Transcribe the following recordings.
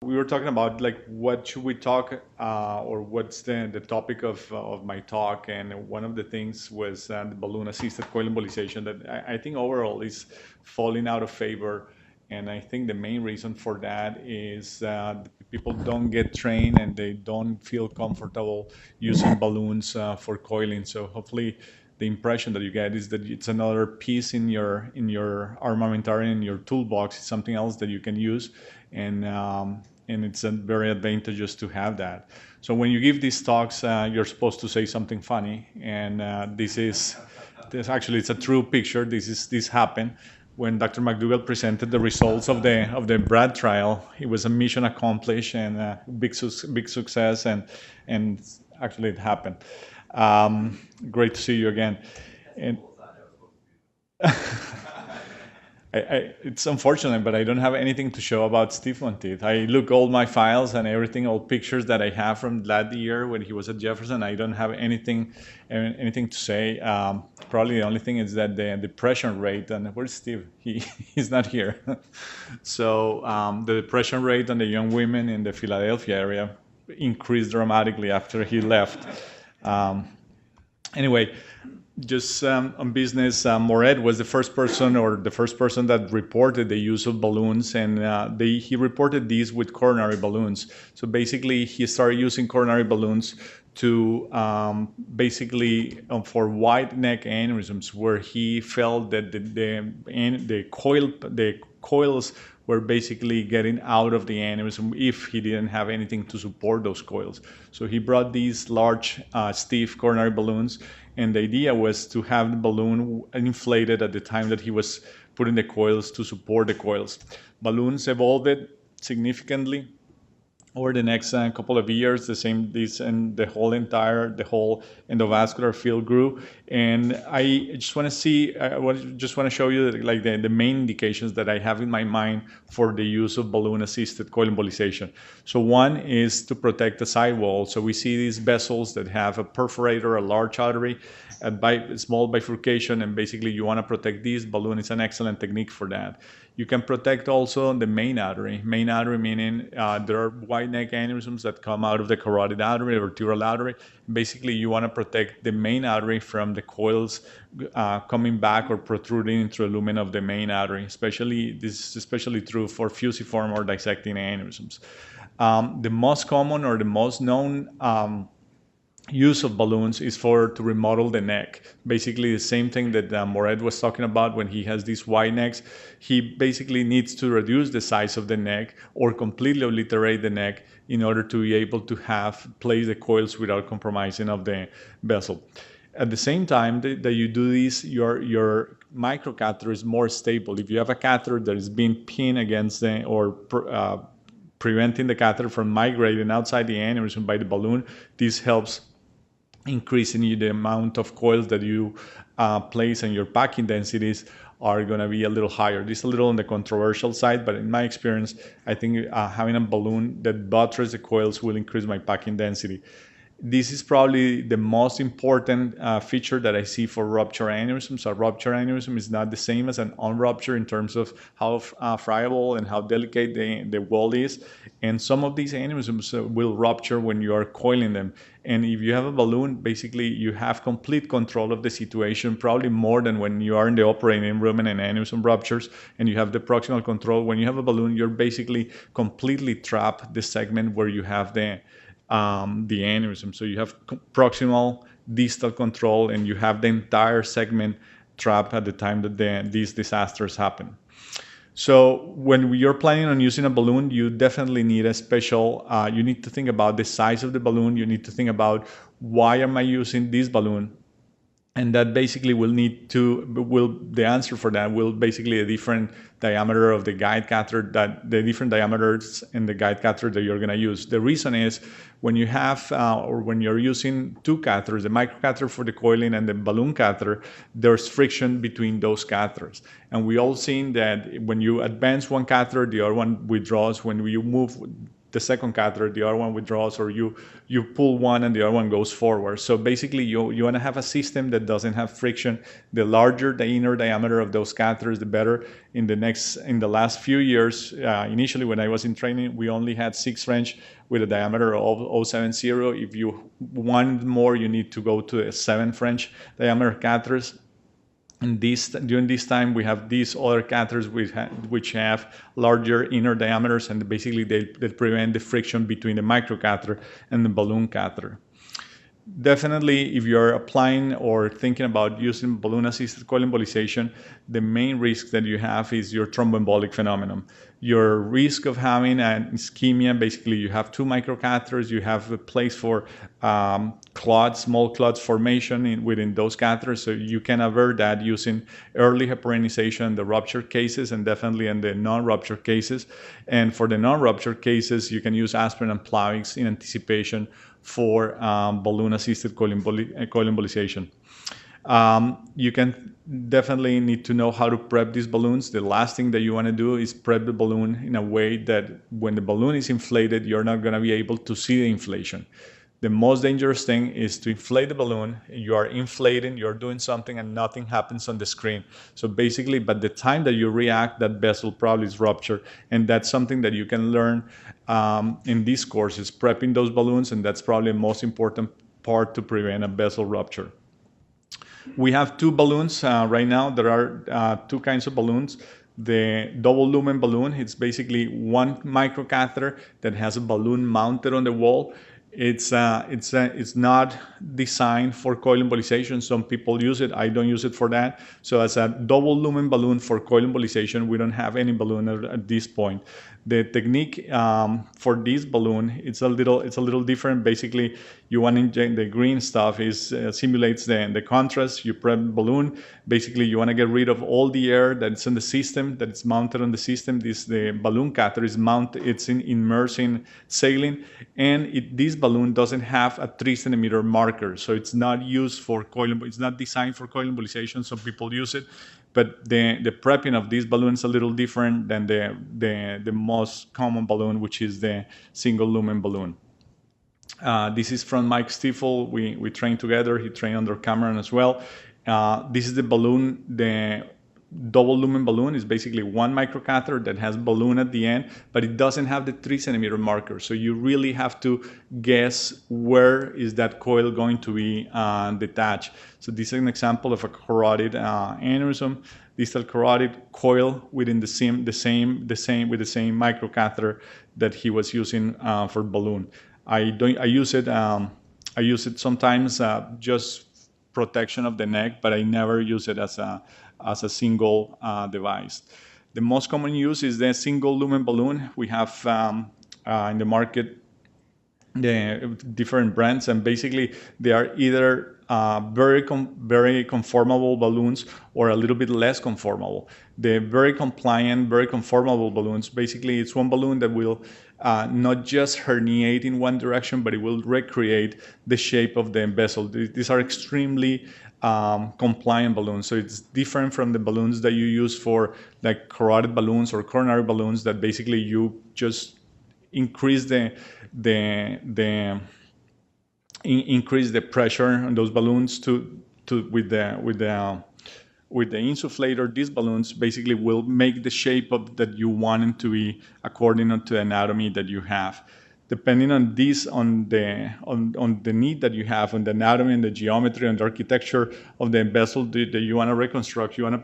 We were talking about like what should we talk or what's the topic of my talk, and one of the things was the balloon assisted coil embolization that I think overall is falling out of favor, and I think the main reason for that is people don't get trained and they don't feel comfortable using balloons for coiling. So hopefully the impression that you get is that it's another piece in your armamentarium, in your toolbox. It's something else that you can use, and it's very advantageous to have that. So when you give these talks, you're supposed to say something funny, and this actually it's a true picture. This happened when Dr. McDougall presented the results of the Brad trial. It was a mission accomplished and big success, and actually it happened. Great to see you again. And it's unfortunate, but I don't have anything to show about Steve Monteith. I look all my files and everything, all pictures that I have from that year when he was at Jefferson. I don't have anything to say. Probably the only thing is that the depression rate, and where's Steve? He's not here. So the depression rate on the young women in the Philadelphia area increased dramatically after he left. Anyway, just on business, Moret was the first person that reported the use of balloons, and he reported these with coronary balloons. So basically, he started using coronary balloons to basically for wide neck aneurysms, where he felt that the coils were basically getting out of the aneurysm if he didn't have anything to support those coils. So he brought these large, stiff coronary balloons, and the idea was to have the balloon inflated at the time that he was putting the coils to support the coils. Balloons evolved significantly over the next couple of years. The whole endovascular field grew, and I just want to show you like the main indications that I have in my mind for the use of balloon assisted coil embolization. So one is to protect the sidewall. So we see these vessels that have a perforator, a large artery, a small bifurcation, and basically you want to protect these. Balloon is an excellent technique for that. You can protect also the main artery. Main artery meaning there are wide neck aneurysms that come out of the carotid artery or vertebral artery. Basically, you want to protect the main artery from the coils coming back or protruding into the lumen of the main artery. This is especially true for fusiform or dissecting aneurysms. The most common or the most known use of balloons is to remodel the neck. Basically the same thing that Moret was talking about when he has these wide necks. He basically needs to reduce the size of the neck or completely obliterate the neck in order to be able to place the coils without compromising of the vessel. At the same time that you do this, your microcatheter is more stable. If you have a catheter that is being pinned against preventing the catheter from migrating outside the aneurysm by the balloon, this helps increasing the amount of coils that you place, and your packing densities are going to be a little higher. This is a little on the controversial side, but in my experience, I think having a balloon that buttresses the coils will increase my packing density. This is probably the most important feature that I see for rupture aneurysms. A rupture aneurysm is not the same as an unrupture in terms of how friable and how delicate the wall is. And some of these aneurysms will rupture when you are coiling them. And if you have a balloon, basically you have complete control of the situation, probably more than when you are in the operating room and an aneurysm ruptures and you have the proximal control. When you have a balloon, you're basically completely trapped the segment where you have the aneurysm. So you have proximal, distal control, and you have the entire segment trapped at the time that these disasters happen. So when you're planning on using a balloon, you definitely need you need to think about the size of the balloon. You need to think about, why am I using this balloon? And that basically the answer for that will basically a different diameter of the guide catheter, the different diameters in the guide catheter that you're going to use. The reason is when you have, or when you're using two catheters, the microcatheter for the coiling and the balloon catheter, there's friction between those catheters. And we all seen that when you advance one catheter, the other one withdraws. When you move the second catheter, the other one withdraws, or you pull one and the other one goes forward. So basically, you want to have a system that doesn't have friction. The larger the inner diameter of those catheters, the better. In the last few years, initially when I was in training, we only had 6 French with a diameter of 0.70. If you want more, you need to go to a 7 French diameter catheters. And during this time, we have these other catheters which have larger inner diameters, and basically they prevent the friction between the microcatheter and the balloon catheter. Definitely, if you're applying or thinking about using balloon-assisted coil embolization, the main risk that you have is your thromboembolic phenomenon. Your risk of having an ischemia, basically you have 2 microcatheters, you have a place for clots, small clots formation within those catheters, so you can avert that using early heparinization in the ruptured cases and definitely in the non-ruptured cases. And for the non-ruptured cases, you can use aspirin and Plavix in anticipation for balloon-assisted coil embolization. You can definitely need to know how to prep these balloons. The last thing that you want to do is prep the balloon in a way that when the balloon is inflated, you're not going to be able to see the inflation. The most dangerous thing is to inflate the balloon. You are inflating, you're doing something, and nothing happens on the screen. So basically, by the time that you react, that vessel probably is ruptured. And that's something that you can learn in this course, is prepping those balloons, and that's probably the most important part to prevent a vessel rupture. We have 2 balloons right now. There are 2 kinds of balloons. The double lumen balloon, it's basically 1 microcatheter that has a balloon mounted on the wall. It's not designed for coil embolization. Some people use it. I don't use it for that. So as a double lumen balloon for coil embolization, we don't have any balloon at this point. The technique for this balloon, it's a little different. Basically, you want to inject the green stuff is simulates the contrast. You prep the balloon. Basically, you want to get rid of all the air that's in the system, that is mounted on the system. The balloon catheter is mounted. It's immersed in saline, and this balloon doesn't have a 3 centimeter marker, so it's not used for coil. It's not designed for coil embolization. Some people use it. But the prepping of these balloons is a little different than the most common balloon, which is the single lumen balloon. This is from Mike Stiefel. We trained together. He trained under Cameron as well. This is the balloon. The double lumen balloon is basically 1 microcatheter that has balloon at the end, but it doesn't have the 3 centimeter marker. So you really have to guess where is that coil going to be detached. So this is an example of a carotid aneurysm, distal carotid coil within the same microcatheter that he was using for balloon. I use it sometimes just protection of the neck, but I never use it as a single device. The most common use is the single lumen balloon. We have in the market the different brands, and basically they are either very conformable balloons or a little bit less conformable. The very compliant, very conformable balloons, basically it's one balloon that will not just herniate in one direction, but it will recreate the shape of the vessel. These are extremely compliant balloons. So it's different from the balloons that you use for like carotid balloons or coronary balloons that basically you just increase the pressure on those balloons with the insufflator. These balloons basically will make the shape that you want them to be according to the anatomy that you have. Depending on the need that you have, on the anatomy and the geometry and the architecture of the vessel that you want to reconstruct, you want to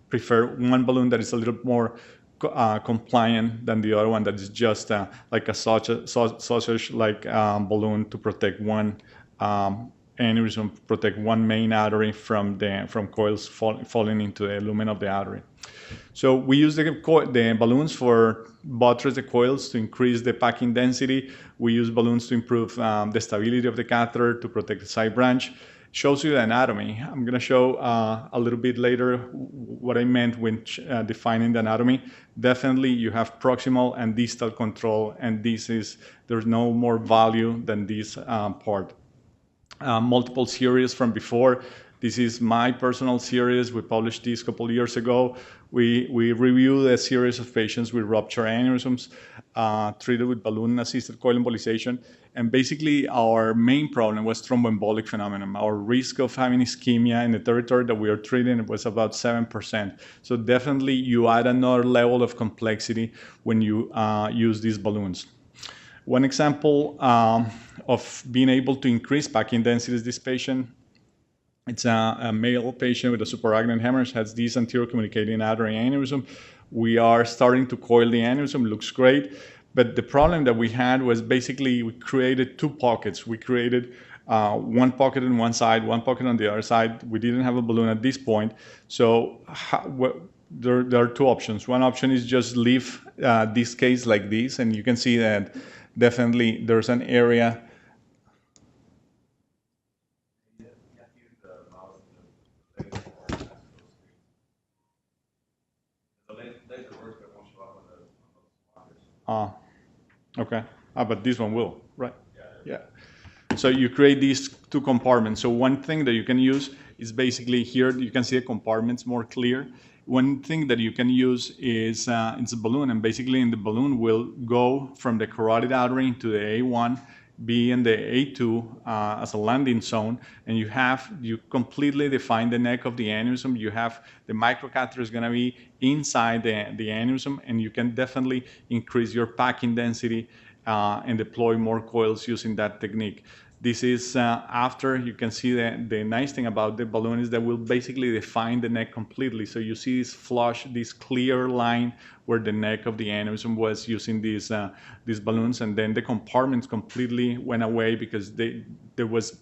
prefer one balloon that is a little more compliant than the other one that is just like a sausage-like balloon to protect one aneurysm, protect one main artery from coils falling into the lumen of the artery. So we use the balloons for buttress the coils to increase the packing density. We use balloons to improve the stability of the catheter, to protect the side branch. Shows you the anatomy. I'm going to show a little bit later what I meant when defining the anatomy. Definitely you have proximal and distal control, and there's no more value than this part. Multiple series from before. This is my personal series. We published this a couple of years ago. We reviewed a series of patients with ruptured aneurysms treated with balloon-assisted coil embolization. And basically, our main problem was thromboembolic phenomenon. Our risk of having ischemia in the territory that we are treating was about 7%. So definitely, you add another level of complexity when you use these balloons. One example of being able to increase packing density is this patient. It's a male patient with a subarachnoid hemorrhage, has this anterior communicating artery aneurysm. We are starting to coil the aneurysm, looks great. But the problem that we had was basically we created two pockets. We created one pocket on one side, one pocket on the other side. We didn't have a balloon at this point. So there are two options. One option is just leave this case like this, and you can see that definitely there's an area. Okay. But this one will, right? Yeah. So you create these two compartments. So one thing that you can use is basically here, you can see the compartments more clear. One thing that you can use is it's a balloon, and basically in the balloon will go from the carotid artery into the A1, be in the A2 as a landing zone, and you completely define the neck of the aneurysm. You have the microcatheter is going to be inside the aneurysm, and you can definitely increase your packing density and deploy more coils using that technique. This is after. You can see the nice thing about the balloon is that we'll basically define the neck completely. So you see this flush, this clear line where the neck of the aneurysm was using these balloons, and then the compartments completely went away because there was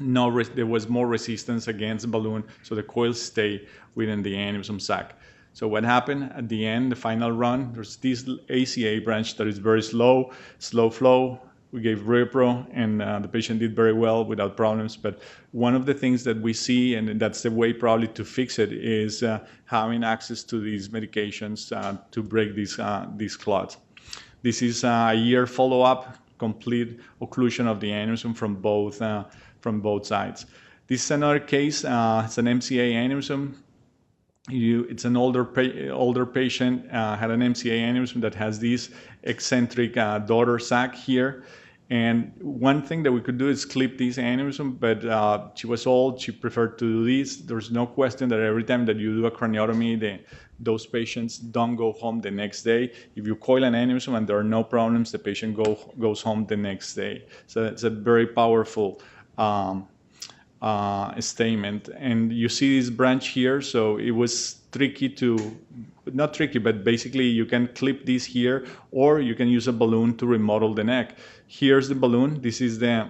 more resistance against the balloon, so the coils stay within the aneurysm sac. So what happened at the end, the final run, there's this ACA branch that is very slow flow. We gave Repro, and the patient did very well without problems. But one of the things that we see, and that's the way probably to fix it, is having access to these medications to break these clots. This is a year follow-up, complete occlusion of the aneurysm from both sides. This is another case. It's an MCA aneurysm. It's an older patient, had an MCA aneurysm that has this eccentric daughter sac here. And one thing that we could do is clip this aneurysm, but she was old, she preferred to do this. There's no question that every time that you do a craniotomy, those patients don't go home the next day. If you coil an aneurysm and there are no problems, the patient goes home the next day. So it's a very powerful statement. And you see this branch here, so it was not tricky, but basically you can clip this here, or you can use a balloon to remodel the neck. Here's the balloon. This is the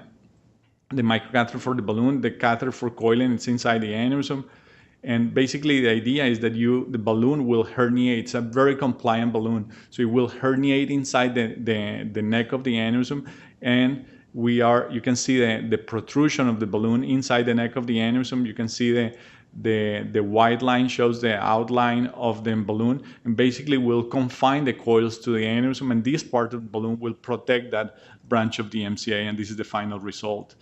microcatheter for the balloon. The catheter for coiling, it's inside the aneurysm. And basically the idea is that the balloon will herniate. It's a very compliant balloon. So it will herniate inside the neck of the aneurysm, and you can see the protrusion of the balloon inside the neck of the aneurysm. You can see the white line shows the outline of the balloon, and basically will confine the coils to the aneurysm, and this part of the balloon will protect that branch of the MCA, and this is the final result.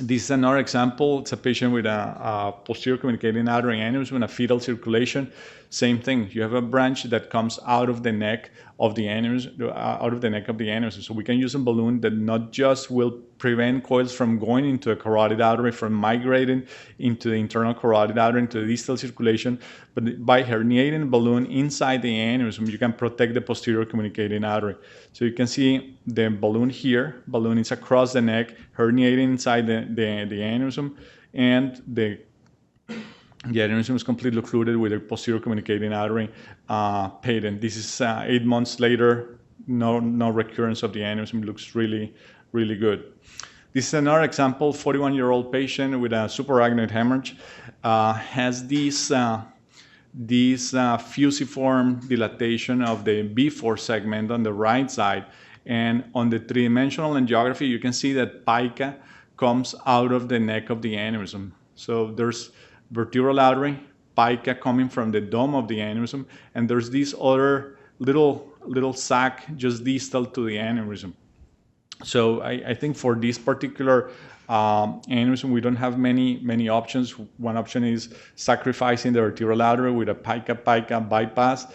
This is another example. It's a patient with a posterior communicating artery aneurysm and a fetal circulation. Same thing. You have a branch that comes out of the neck of the aneurysm, So we can use a balloon that not just will prevent coils from going into a carotid artery, from migrating into the internal carotid artery, into the distal circulation, but by herniating the balloon inside the aneurysm, you can protect the posterior communicating artery. So you can see the balloon here. Balloon is across the neck, herniating inside the aneurysm, and the aneurysm is completely occluded with a posterior communicating artery patent. This is 8 months later, no recurrence of the aneurysm. It looks really, really good. This is another example. 41-year-old patient with a subarachnoid hemorrhage has this fusiform dilatation of the B4 segment on the right side. And on the three-dimensional angiography, you can see that PICA comes out of the neck of the aneurysm. So there's vertebral artery, PICA coming from the dome of the aneurysm, and there's this other little sac just distal to the aneurysm. So I think for this particular aneurysm, we don't have many options. One option is sacrificing the vertebral artery with a PICA bypass,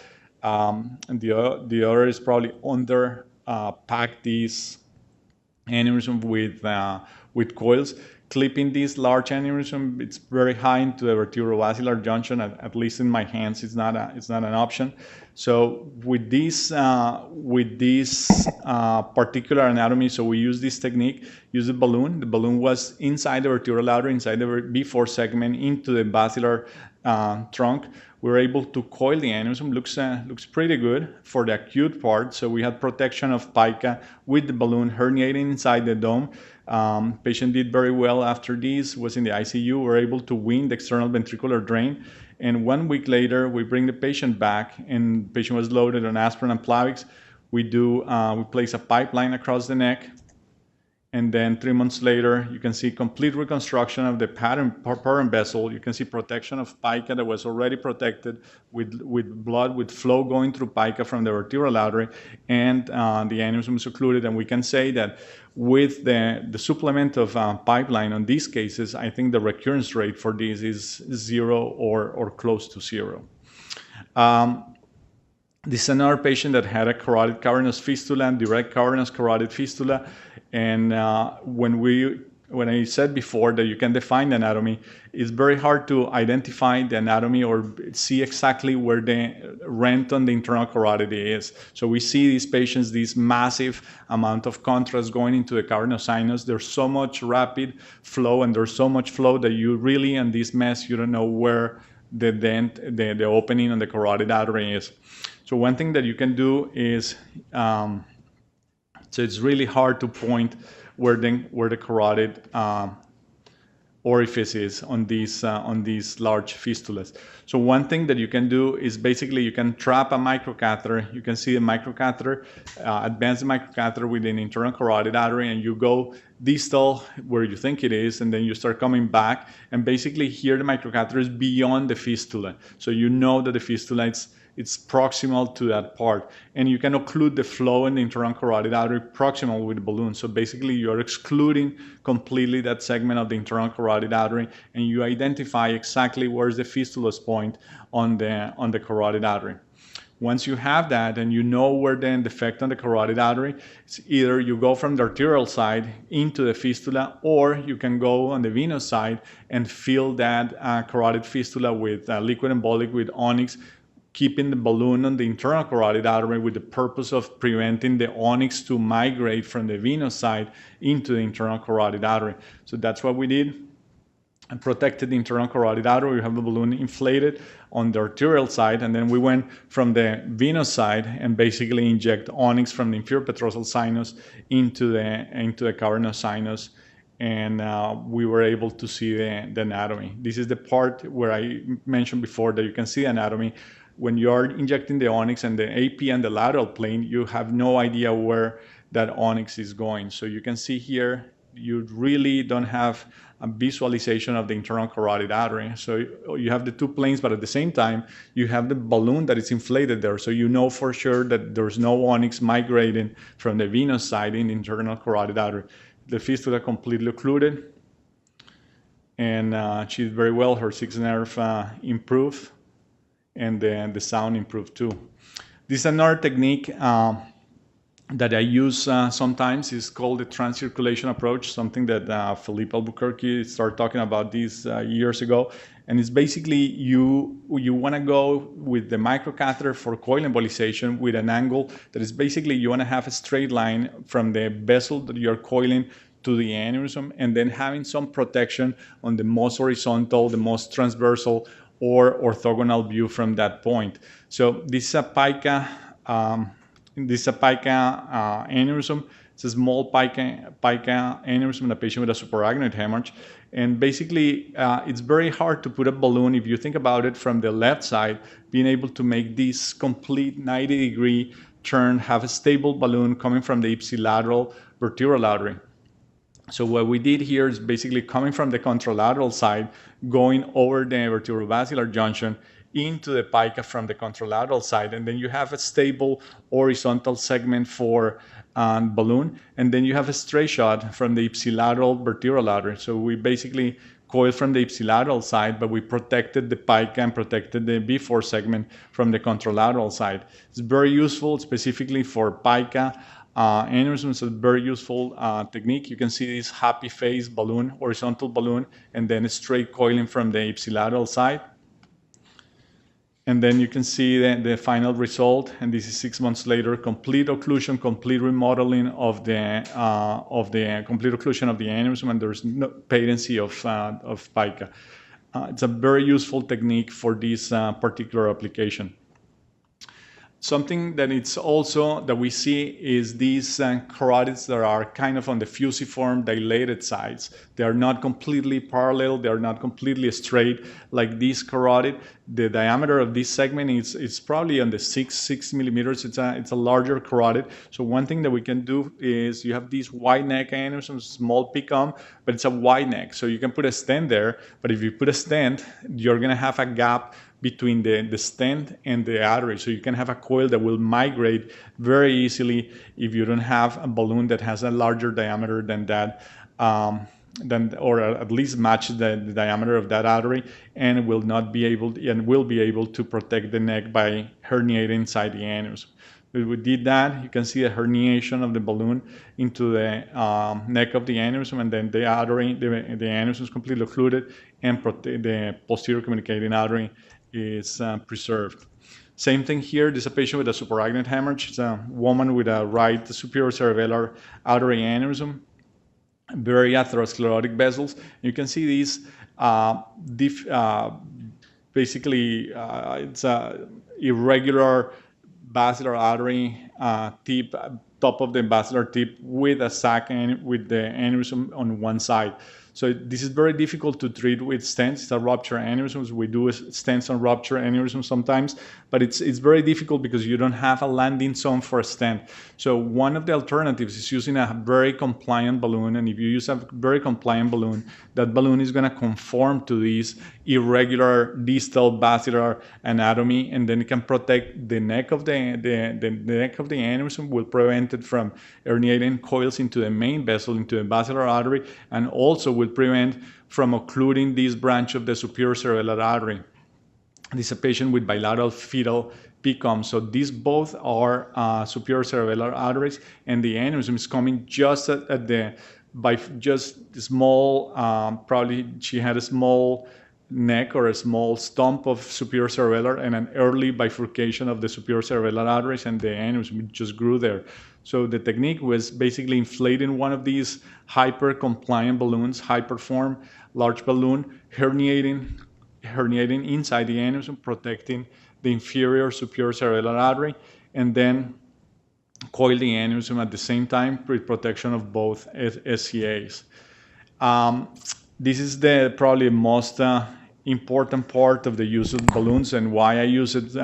and the other is probably under pack this aneurysm with coils. Clipping this large aneurysm, it's very high into the vertebrovascular junction. At least in my hands, it's not an option. So with this particular anatomy, so we use this technique, use the balloon. The balloon was inside the vertebral artery, inside the B4 segment, into the basilar trunk. We were able to coil the aneurysm. Looks pretty good for the acute part. So we had protection of PICA with the balloon herniating inside the dome. Patient did very well after this, was in the ICU. We were able to wean the external ventricular drain. And 1 week later, we bring the patient back, and the patient was loaded on aspirin and Plavix. We place a pipeline across the neck. And then 3 months later, you can see complete reconstruction of the pattern vessel. You can see protection of PICA that was already protected with blood, with flow going through PICA from the vertebral artery, and the aneurysm is occluded. And we can say that with the supplement of pipeline on these cases, I think the recurrence rate for this is 0 or close to 0. This is another patient that had a carotid cavernous fistula and direct cavernous carotid fistula. And when I said before that you can define the anatomy, it's very hard to identify the anatomy or see exactly where the rent on the internal carotid is. So we see these patients, this massive amount of contrast going into the cavernous sinus. There's so much rapid flow, and there's so much flow that you really, in this mess, you don't know where the dent, the opening on the carotid artery is. So one thing that you can do is, so it's really hard to point where the carotid orifice is on these large fistulas. So one thing that you can do is basically you can trap a microcatheter. You can see a microcatheter, advance the microcatheter with an internal carotid artery, and you go distal where you think it is, and then you start coming back, and basically here the microcatheter is beyond the fistula. So you know that the fistula it's proximal to that part, and you can occlude the flow in the internal carotid artery proximal with the balloon. So basically you're excluding completely that segment of the internal carotid artery, and you identify exactly where's the fistula's point on the carotid artery. Once you have that and you know where then the defect on the carotid artery, it's either you go from the arterial side into the fistula, or you can go on the venous side and fill that carotid fistula with liquid embolic with Onyx, keeping the balloon on the internal carotid artery with the purpose of preventing the Onyx to migrate from the venous side into the internal carotid artery. So that's what we did, and protected the internal carotid artery. We have the balloon inflated on the arterial side, and then we went from the venous side and basically inject Onyx from the inferior petrosal sinus into the cavernous sinus, and we were able to see the anatomy. This is the part where I mentioned before that you can see anatomy. When you're injecting the Onyx and the AP and the lateral plane, you have no idea where that Onyx is going. So you can see here, you really don't have a visualization of the internal carotid artery. So you have the two planes, but at the same time, you have the balloon that is inflated there. So you know for sure that there's no Onyx migrating from the venous side in the internal carotid artery. The fistula completely occluded, and she did very well. Her sixth nerve improved, and then the sound improved too. This is another technique that I use sometimes. Is called the transcirculation approach, something that Philippe Albuquerque started talking about these years ago. And it's basically you want to go with the microcatheter for coil embolization with an angle that is basically you want to have a straight line from the vessel that you're coiling to the aneurysm, and then having some protection on the most horizontal, the most transversal, or orthogonal view from that point. So this is a PICA aneurysm. It's a small PICA aneurysm in a patient with a supraarachnoid hemorrhage. And basically, it's very hard to put a balloon, if you think about it from the left side, being able to make this complete 90-degree turn, have a stable balloon coming from the ipsilateral vertebral artery. So what we did here is basically coming from the contralateral side, going over the vertebrovascular junction, into the PICA from the contralateral side, and then you have a stable horizontal segment for balloon, and then you have a straight shot from the ipsilateral vertebral artery. So we basically coil from the ipsilateral side, but we protected the PICA and protected the B4 segment from the contralateral side. It's very useful specifically for PICA aneurysms. A very useful technique. You can see this happy face balloon, horizontal balloon, and then a straight coiling from the ipsilateral side. And then you can see the final result, and this is 6 months later, complete occlusion, complete remodeling of the complete occlusion of the aneurysm, and there's no patency of PICA. It's a very useful technique for this particular application. Something that it's also that we see is these carotids that are kind of on the fusiform dilated sides. They are not completely parallel. They are not completely straight like this carotid. The diameter of this segment is probably on the 6 millimeters. It's a larger carotid. So one thing that we can do is you have these wide neck aneurysms, small Pcom, but it's a wide neck. So you can put a stent there, but if you put a stent, you're gonna have a gap between the stent and the artery. So you can have a coil that will migrate very easily if you don't have a balloon that has a larger diameter than that, or at least match the diameter of that artery, and will be able to protect the neck by herniating inside the aneurysm. If we did that, you can see a herniation of the balloon into the neck of the aneurysm, and then the artery, the aneurysm is completely occluded, and the posterior communicating artery is preserved. Same thing here. This is a patient with a subarachnoid hemorrhage. It's a woman with a right superior cerebellar artery aneurysm, very atherosclerotic vessels. You can see these basically it's a irregular basilar artery tip, top of the basilar tip with a sac and with the aneurysm on one side. So this is very difficult to treat with stents. It's a rupture aneurysms. We do stents on rupture aneurysms sometimes, but it's very difficult because you don't have a landing zone for a stent. So one of the alternatives is using a very compliant balloon, and if you use a very compliant balloon, that balloon is going to conform to this irregular distal basilar anatomy, and then it can protect the neck of the neck of the aneurysm, will prevent it from herniating coils into the main vessel, into the basilar artery, and also will prevent from occluding this branch of the superior cerebellar artery. This is a patient with bilateral fetal Pcom. So these both are superior cerebellar arteries, and the aneurysm is coming just at the, by just small, probably she had a small neck or a small stump of superior cerebellar and an early bifurcation of the superior cerebellar arteries, and the aneurysm just grew there. So the technique was basically inflating one of these hyper compliant balloons, Hyperform, large balloon, herniating inside the aneurysm, protecting the inferior superior cerebellar artery, and then coil the aneurysm at the same time with protection of both SCAs. This is the probably most important part of the use of balloons, and why I use it.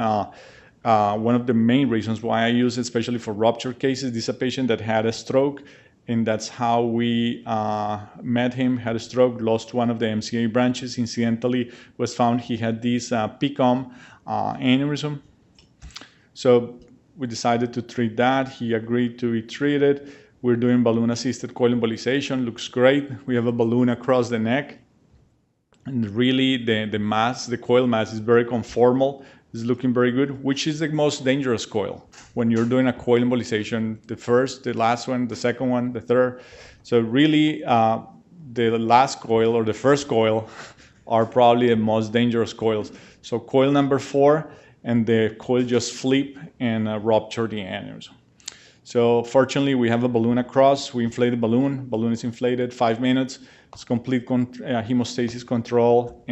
One of the main reasons why I use it, especially for rupture cases. This is a patient that had a stroke, and that's how we met him. Had a stroke, lost one of the MCA branches. Incidentally, was found he had this Pcom aneurysm. So we decided to treat that. He agreed to be treated. We're doing balloon-assisted coil embolization. Looks great. We have a balloon across the neck, and really the mass, the coil mass, is very conformal. Is looking very good, which is the most dangerous coil when you're doing a coil embolization. The first, the last one, the second one, the third. So really, the last coil or the first coil are probably the most dangerous coils. So coil number 4, and the coil just flip and rupture the aneurysm. So fortunately, we have a balloon across. We inflate the balloon. Balloon is inflated 5 minutes. It's complete hemostasis control,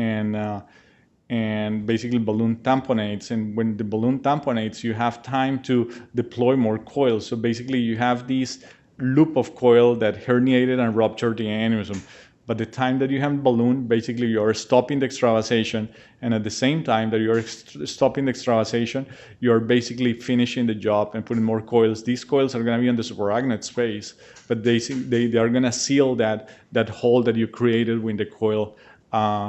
and basically balloon tamponates. And when the balloon tamponates, you have time to deploy more coils. So basically you have this loop of coil that herniated and ruptured the aneurysm. But the time that you have balloon, basically you're stopping the extravasation, and at the same time that you're stopping the extravasation, you're basically finishing the job and putting more coils. These coils are going to be on the subarachnoid space, but they are going to seal that hole that you created when the coil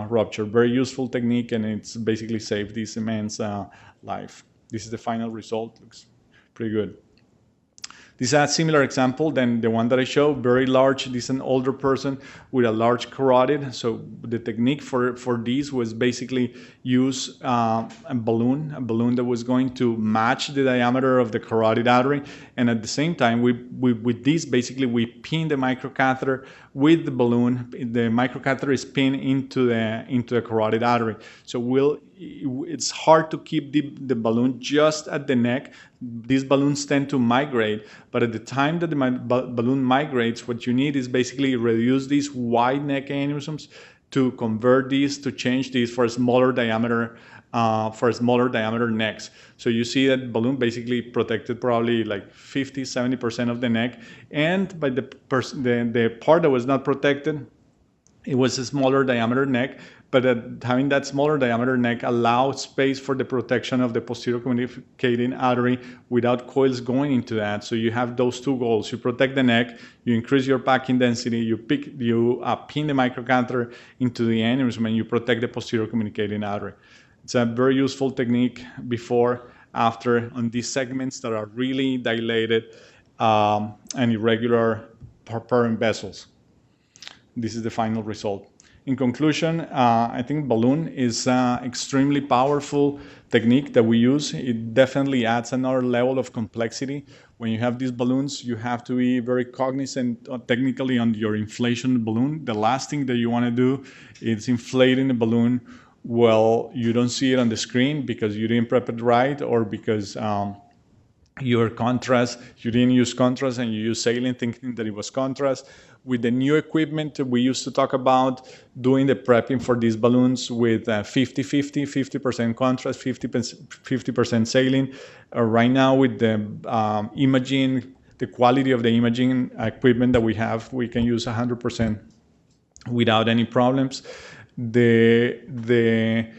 rupture. Very useful technique, and it's basically saved this man's life. This is the final result. Looks pretty good. This is a similar example than the one that I showed, very large. This is an older person with a large carotid. So the technique for this was basically use a balloon that was going to match the diameter of the carotid artery. And at the same time, with this, basically, we pin the microcatheter with the balloon. The microcatheter is pinned into the carotid artery. So it's hard to keep the balloon just at the neck. These balloons tend to migrate, but at the time that the balloon migrates, what you need is basically reduce these wide neck aneurysms to convert these, to change these for a smaller diameter necks. So you see that balloon basically protected probably like 50-70% of the neck, and by the part that was not protected, it was a smaller diameter neck, but having that smaller diameter neck allowed space for the protection of the posterior communicating artery without coils going into that. So you have those two goals. You protect the neck, you increase your packing density, you pin the microcatheter into the aneurysm, and you protect the posterior communicating artery. It's a very useful technique before, after, on these segments that are really dilated and irregular parent vessels. This is the final result. In conclusion, I think balloon is an extremely powerful technique that we use. It definitely adds another level of complexity. When you have these balloons, you have to be very cognizant technically on your inflation balloon. The last thing that you want to do is inflating the balloon while you don't see it on the screen because you didn't prep it right, or because you didn't use contrast and you use saline thinking that it was contrast. With the new equipment, we used to talk about doing the prepping for these balloons with 50% contrast, 50% saline. Right now with the imaging, the quality of the imaging equipment that we have, we can use 100% without any problems. The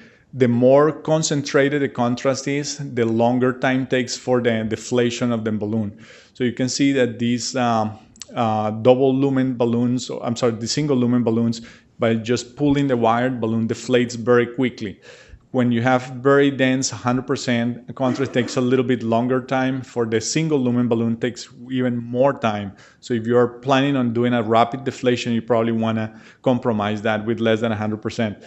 more concentrated the contrast is, the longer time takes for the deflation of the balloon. So you can see that these double lumen balloons, the single lumen balloons, by just pulling the wired balloon deflates very quickly. When you have very dense 100%, contrast takes a little bit longer time. For the single lumen balloon, takes even more time. So if you're planning on doing a rapid deflation, you probably want to compromise that with less than 100%.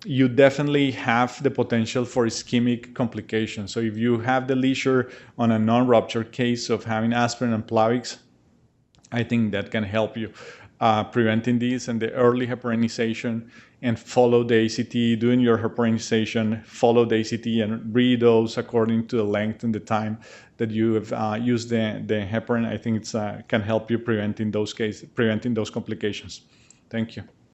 You definitely have the potential for ischemic complications. So if you have the leisure on a non-ruptured case of having aspirin and Plavix, I think that can help you preventing these, and the early heparinization, and follow the ACT, doing your heparinization, follow the ACT and redose according to the length and the time that you have used the heparin. I think it can help you preventing those complications. Thank you.